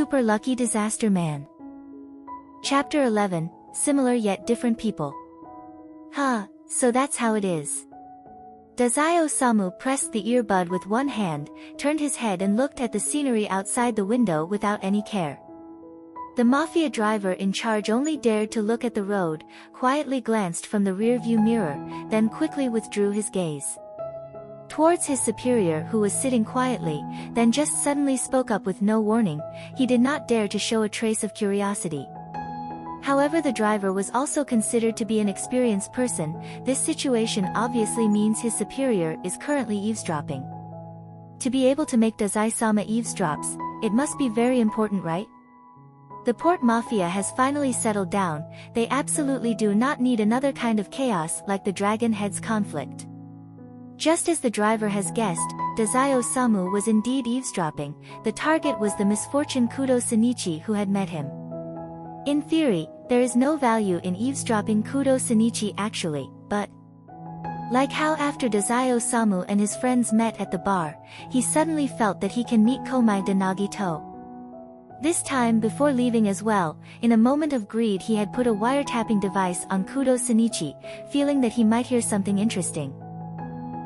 Super Lucky Disaster Man. Chapter 11, Similar Yet Different People. Huh, so that's how it is. Dazai-sama pressed the earbud with one hand, turned his head and looked at the scenery outside the window without any care. The Mafia driver in charge only dared to look at the road, quietly glanced from the rear-view mirror, then quickly withdrew his gaze towards his superior, who was sitting quietly, then just suddenly spoke up with no warning. He did not dare to show a trace of curiosity. However, the driver was also considered to be an experienced person. This situation obviously means his superior is currently eavesdropping. To be able to make Dazai-sama eavesdrops, it must be very important, right? The port Mafia has finally settled down. They absolutely do not need another kind of chaos like the Dragon Head's conflict. Just as the driver has guessed, Dazai-sama was indeed eavesdropping. The target was the misfortune Kudo Shinichi, who had met him. In theory, there is no value in eavesdropping Kudo Shinichi actually, but like how after Dazai-sama and his friends met at the bar, he suddenly felt that he can meet Komaeda Naruto. This time before leaving as well, in a moment of greed he had put a wiretapping device on Kudo Shinichi, feeling that he might hear something interesting.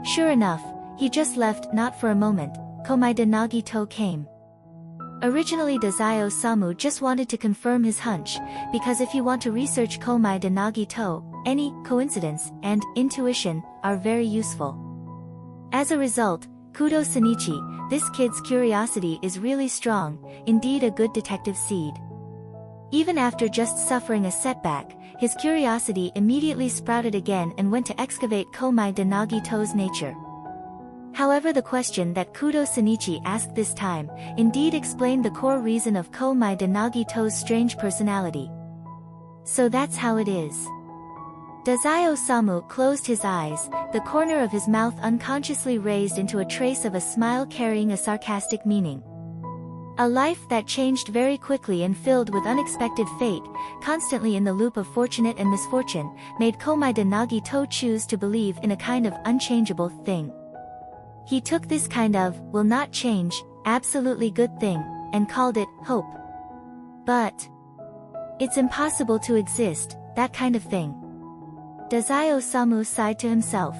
Sure enough, he just left. Not for a moment, Komaeda Naruto came. Originally Dazai-sama just wanted to confirm his hunch, because if you want to research Komaeda Naruto, any coincidence and intuition are very useful. As a result, Kudo Shinichi, this kid's curiosity is really strong, indeed a good detective seed. Even after just suffering a setback, his curiosity immediately sprouted again and went to excavate Komaeda Naruto's nature. However, the question that Kudo Shinichi asked this time, indeed explained the core reason of Komaeda Naruto's strange personality. So that's how it is. Dazai-sama closed his eyes, the corner of his mouth unconsciously raised into a trace of a smile carrying a sarcastic meaning. A life that changed very quickly and filled with unexpected fate, constantly in the loop of fortunate and misfortune, made Komaeda Naruto choose to believe in a kind of unchangeable thing. He took this kind of, will not change, absolutely good thing, and called it, hope. But it's impossible to exist, that kind of thing. Dazai-sama sighed to himself.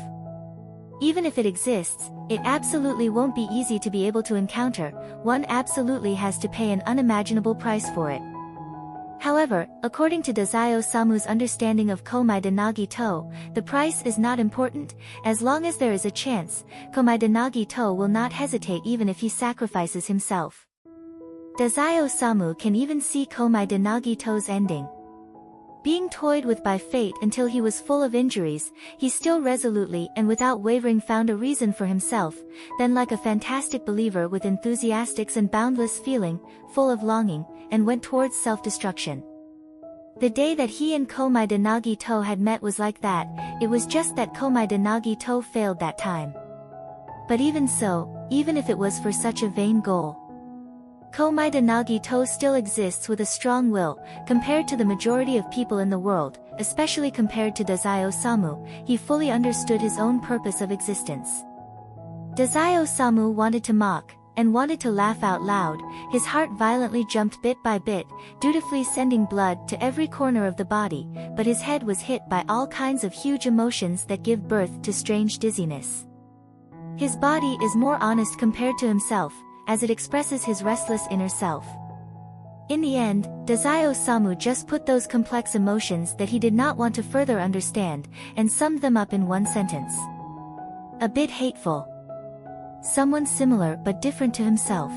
Even if it exists, it absolutely won't be easy to be able to encounter. One absolutely has to pay an unimaginable price for it. However, according to Dazai-sama's understanding of Komaeda Naruto, the price is not important. As long as there is a chance, Komaeda Naruto will not hesitate even if he sacrifices himself. Dazai-sama can even see Komaeda Naruto's ending. Being toyed with by fate until he was full of injuries, he still resolutely and without wavering found a reason for himself, then like a fantastic believer with enthusiastics and boundless feeling, full of longing, and went towards self-destruction. The day that he and Komaeda Naruto had met was like that. It was just that Komaeda Naruto failed that time. But even so, even if it was for such a vain goal, Komaeda Naruto still exists with a strong will. Compared to the majority of people in the world, especially compared to Dazai-sama, he fully understood his own purpose of existence. Dazai-sama wanted to mock, and wanted to laugh out loud. His heart violently jumped bit by bit, dutifully sending blood to every corner of the body, but his head was hit by all kinds of huge emotions that give birth to strange dizziness. His body is more honest compared to himself, as it expresses his restless inner self. In the end, Dazai-sama just put those complex emotions that he did not want to further understand, and summed them up in one sentence. A bit hateful. Someone similar but different to himself.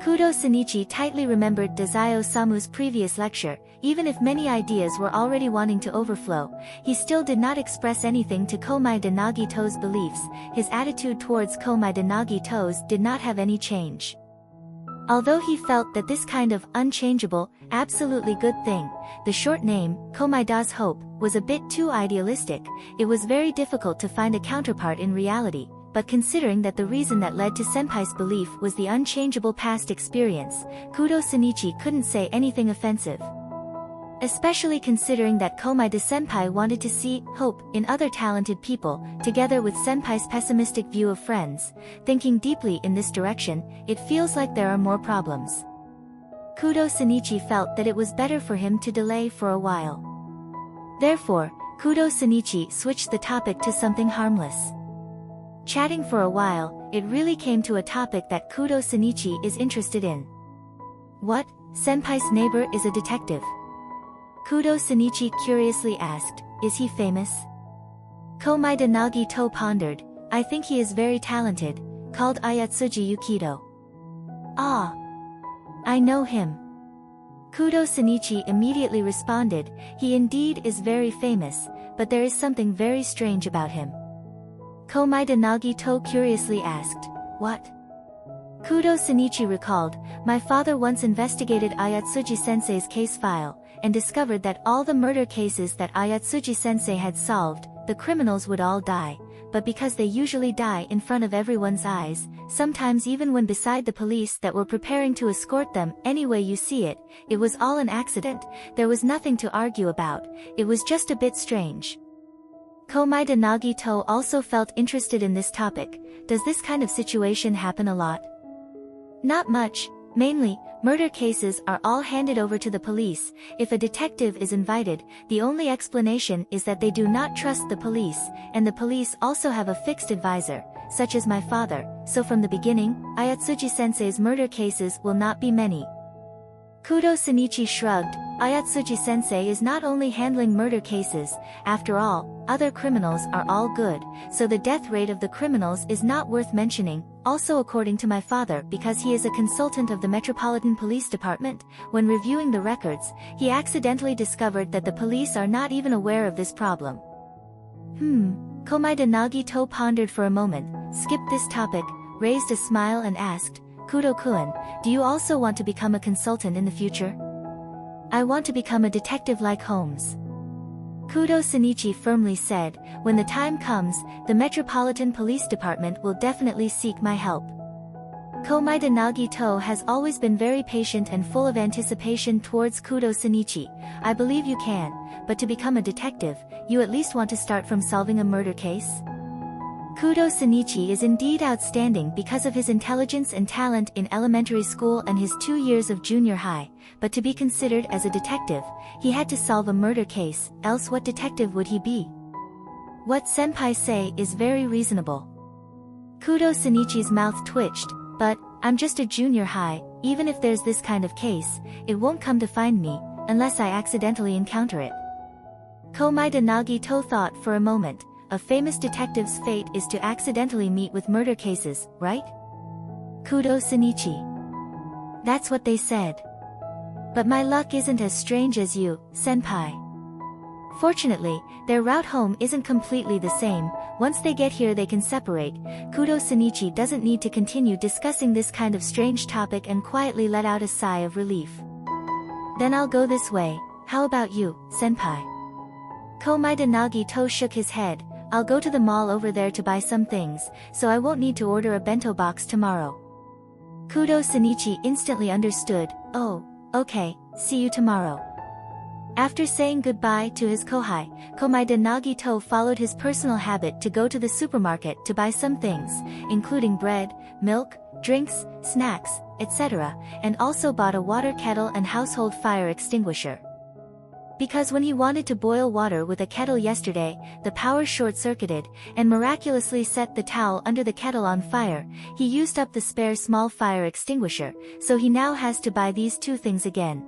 Kudo Shinichi tightly remembered Dazai-sama's previous lecture. Even if many ideas were already wanting to overflow, he still did not express anything to Komaeda Naruto's beliefs. His attitude towards Komaeda Naruto's did not have any change. Although he felt that this kind of unchangeable, absolutely good thing, the short name, Komaeda's Hope, was a bit too idealistic, it was very difficult to find a counterpart in reality. But considering that the reason that led to Senpai's belief was the unchangeable past experience, Kudo Shinichi couldn't say anything offensive. Especially considering that Komaeda Senpai wanted to see hope in other talented people, together with Senpai's pessimistic view of friends. Thinking deeply in this direction, it feels like there are more problems. Kudo Shinichi felt that it was better for him to delay for a while. Therefore, Kudo Shinichi switched the topic to something harmless. Chatting for a while, it really came to a topic that Kudo Shinichi is interested in. What? Senpai's neighbor is a detective? Kudo Shinichi curiously asked, is he famous? Komaeda Naruto pondered, I think he is very talented, called Ayatsuji Yukido. Ah. I know him. Kudo Shinichi immediately responded, he indeed is very famous, but there is something very strange about him. Komaeda Naruto curiously asked, what? Kudo Shinichi recalled, my father once investigated Ayatsuji-sensei's case file, and discovered that all the murder cases that Ayatsuji-sensei had solved, the criminals would all die, but because they usually die in front of everyone's eyes, sometimes even when beside the police that were preparing to escort them, any way you see it, it was all an accident, there was nothing to argue about, it was just a bit strange. Komaeda Naruto also felt interested in this topic, does this kind of situation happen a lot? Not much, mainly, murder cases are all handed over to the police. If a detective is invited, the only explanation is that they do not trust the police, and the police also have a fixed advisor, such as my father, so from the beginning, Ayatsuji-sensei's murder cases will not be many. Kudo Shinichi shrugged, Ayatsuji-sensei is not only handling murder cases, after all, other criminals are all good, so the death rate of the criminals is not worth mentioning. Also according to my father, because he is a consultant of the Metropolitan Police Department, when reviewing the records, he accidentally discovered that the police are not even aware of this problem. Komaeda Naruto pondered for a moment, skipped this topic, raised a smile and asked, Kudo-kun, do you also want to become a consultant in the future? I want to become a detective like Holmes. Kudo Shinichi firmly said, when the time comes, the Metropolitan Police Department will definitely seek my help. Komaeda Naruto has always been very patient and full of anticipation towards Kudo Shinichi. I believe you can, but to become a detective, you at least want to start from solving a murder case? Kudo Shinichi is indeed outstanding because of his intelligence and talent in elementary school and his 2 years of junior high, but to be considered as a detective, he had to solve a murder case, else what detective would he be? What senpai say is very reasonable. Kudo Shinichi's mouth twitched, but, I'm just a junior high, even if there's this kind of case, it won't come to find me, unless I accidentally encounter it. Komaeda Naruto thought for a moment. A famous detective's fate is to accidentally meet with murder cases, right? Kudo Shinichi. That's what they said. But my luck isn't as strange as you, senpai. Fortunately, their route home isn't completely the same. Once they get here they can separate. Kudo Shinichi doesn't need to continue discussing this kind of strange topic and quietly let out a sigh of relief. Then I'll go this way, how about you, senpai? Komaeda Naruto shook his head. I'll go to the mall over there to buy some things, so I won't need to order a bento box tomorrow. Kudo Shinichi instantly understood, oh, okay, see you tomorrow. After saying goodbye to his kohai, Komaeda Naruto followed his personal habit to go to the supermarket to buy some things, including bread, milk, drinks, snacks, etc., and also bought a water kettle and household fire extinguisher. Because when he wanted to boil water with a kettle yesterday, the power short-circuited, and miraculously set the towel under the kettle on fire, he used up the spare small fire extinguisher, so he now has to buy these two things again.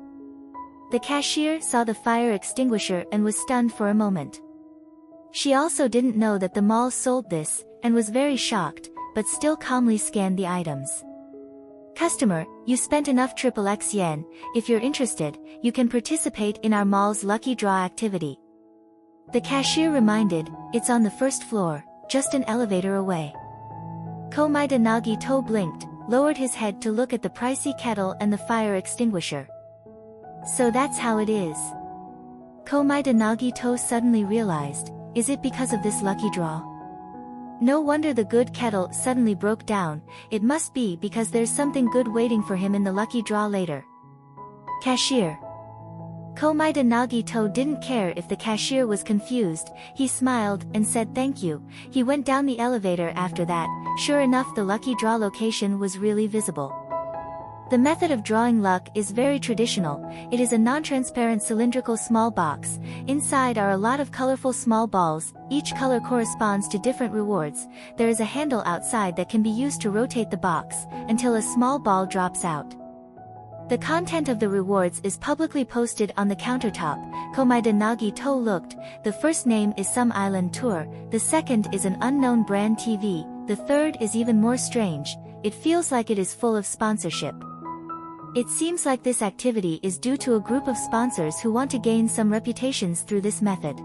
The cashier saw the fire extinguisher and was stunned for a moment. She also didn't know that the mall sold this, and was very shocked, but still calmly scanned the items. Customer, you spent enough XXX yen, if you're interested, you can participate in our mall's lucky draw activity. The cashier reminded, it's on the first floor, just an elevator away. Komaeda Naruto blinked, lowered his head to look at the pricey kettle and the fire extinguisher. So that's how it is. Komaeda Naruto suddenly realized, is it because of this lucky draw? No wonder the good kettle suddenly broke down, it must be because there's something good waiting for him in the lucky draw later. Cashier. Komaeda Naruto didn't care if the cashier was confused, he smiled and said thank you. He went down the elevator after that. Sure enough, the lucky draw location was really visible. The method of drawing luck is very traditional. It is a non-transparent cylindrical small box. Inside are a lot of colorful small balls. Each color corresponds to different rewards. There is a handle outside that can be used to rotate the box until a small ball drops out. The content of the rewards is publicly posted on the countertop. Komaeda Naruto looked. The first name is some island tour. The second is an unknown brand TV. The third is even more strange. It feels like it is full of sponsorship. It seems like this activity is due to a group of sponsors who want to gain some reputations through this method.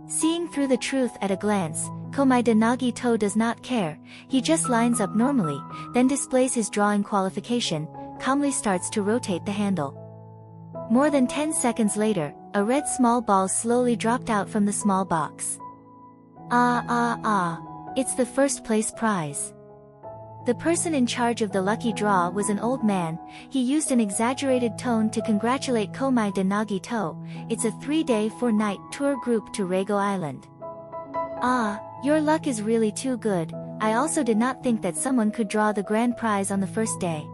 Seeing through the truth at a glance, Komaeda Naruto does not care. He just lines up normally, then displays his drawing qualification, calmly starts to rotate the handle. More than 10 seconds later, a red small ball slowly dropped out from the small box. It's the first place prize. The person in charge of the lucky draw was an old man. He used an exaggerated tone to congratulate Komaeda Naruto. It's a 3-day 4-night tour group to Reigo Island. Your luck is really too good. I also did not think that someone could draw the grand prize on the first day.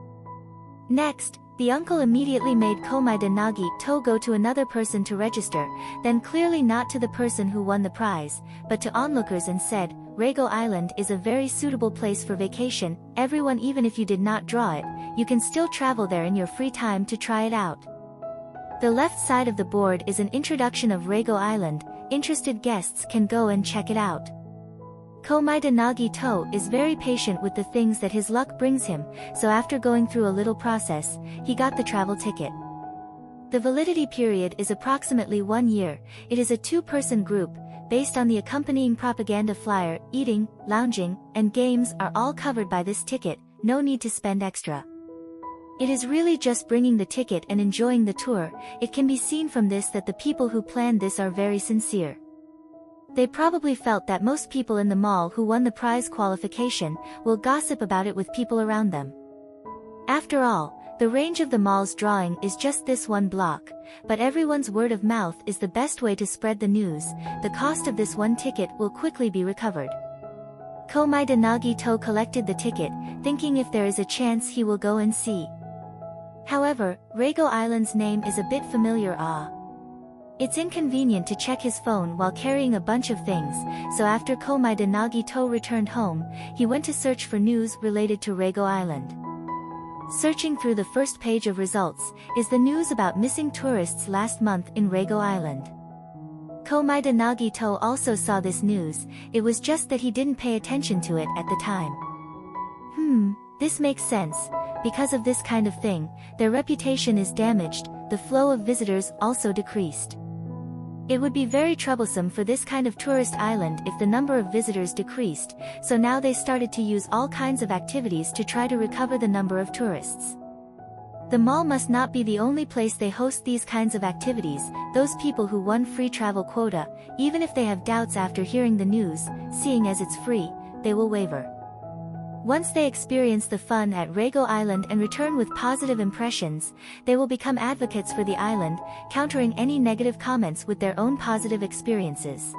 Next, the uncle immediately made Komaeda Naruto go to another person to register, then clearly not to the person who won the prize, but to onlookers and said, Reigo Island is a very suitable place for vacation. Everyone, even if you did not draw it, you can still travel there in your free time to try it out. The left side of the board is an introduction of Reigo Island. Interested guests can go and check it out. Komaeda Naruto is very patient with the things that his luck brings him, so after going through a little process, he got the travel ticket. The validity period is approximately 1 year. It is a 2-person group. Based on the accompanying propaganda flyer, eating, lounging, and games are all covered by this ticket. No need to spend extra. It is really just bringing the ticket and enjoying the tour. It can be seen from this that the people who planned this are very sincere. They probably felt that most people in the mall who won the prize qualification will gossip about it with people around them. After all, the range of the mall's drawing is just this one block, but everyone's word of mouth is the best way to spread the news. The cost of this one ticket will quickly be recovered. Komaeda Naruto collected the ticket, thinking if there is a chance he will go and see. However, Reigo Island's name is a bit familiar. It's inconvenient to check his phone while carrying a bunch of things, so after Komaeda Naruto returned home, he went to search for news related to Reigo Island. Searching through the first page of results is the news about missing tourists last month in Reigo Island. Komaeda Naruto also saw this news. It was just that he didn't pay attention to it at the time. This makes sense. Because of this kind of thing, their reputation is damaged. The flow of visitors also decreased. It would be very troublesome for this kind of tourist island if the number of visitors decreased, so now they started to use all kinds of activities to try to recover the number of tourists. The mall must not be the only place they host these kinds of activities. Those people who won free travel quota, even if they have doubts after hearing the news, seeing as it's free, they will waver. Once they experience the fun at Reigo Island and return with positive impressions, they will become advocates for the island, countering any negative comments with their own positive experiences.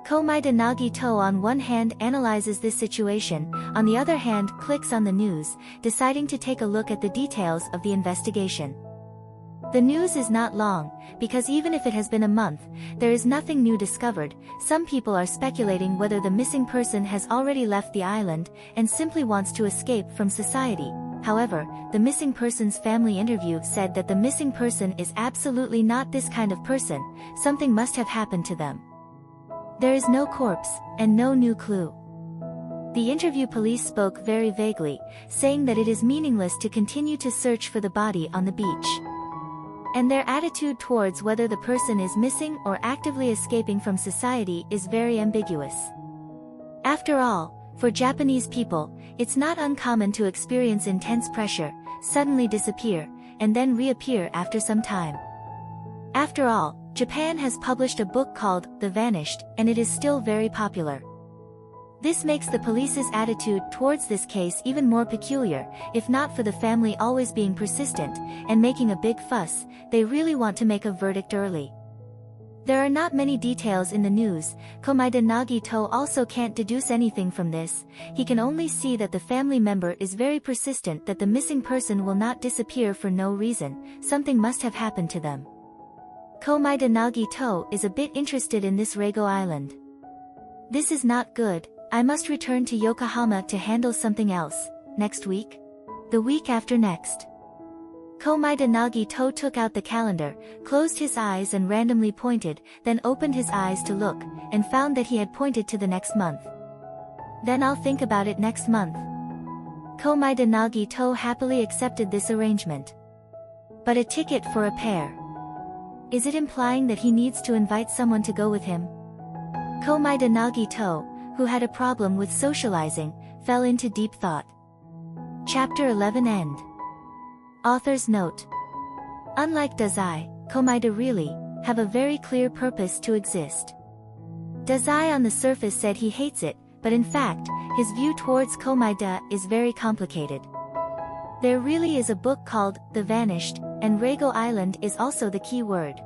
Komaeda Naruto on one hand analyzes this situation, on the other hand clicks on the news, deciding to take a look at the details of the investigation. The news is not long, because even if it has been a month, there is nothing new discovered. Some people are speculating whether the missing person has already left the island, and simply wants to escape from society. However, the missing person's family interview said that the missing person is absolutely not this kind of person. Something must have happened to them. There is no corpse, and no new clue. The interview police spoke very vaguely, saying that it is meaningless to continue to search for the body on the beach. And their attitude towards whether the person is missing or actively escaping from society is very ambiguous. After all, for Japanese people, it's not uncommon to experience intense pressure, suddenly disappear, and then reappear after some time. After all, Japan has published a book called The Vanished, and it is still very popular. This makes the police's attitude towards this case even more peculiar. If not for the family always being persistent and making a big fuss, they really want to make a verdict early. There are not many details in the news. Komaeda Naruto also can't deduce anything from this. He can only see that the family member is very persistent that the missing person will not disappear for no reason. Something must have happened to them. Komaeda Naruto is a bit interested in this Reigo Island. This is not good. I must return to Yokohama to handle something else. Next week? The week after next. Komaeda Naruto took out the calendar, closed his eyes and randomly pointed, then opened his eyes to look, and found that he had pointed to the next month. Then I'll think about it next month. Komaeda Naruto happily accepted this arrangement. But a ticket for a pair. Is it implying that he needs to invite someone to go with him? Komaeda Naruto, who had a problem with socializing, fell into deep thought. Chapter 11 End. Author's note. Unlike Dazai, Komaeda really have a very clear purpose to exist. Dazai on the surface said he hates it, but in fact, his view towards Komaeda is very complicated. There really is a book called The Vanished, and Reigo Island is also the key word.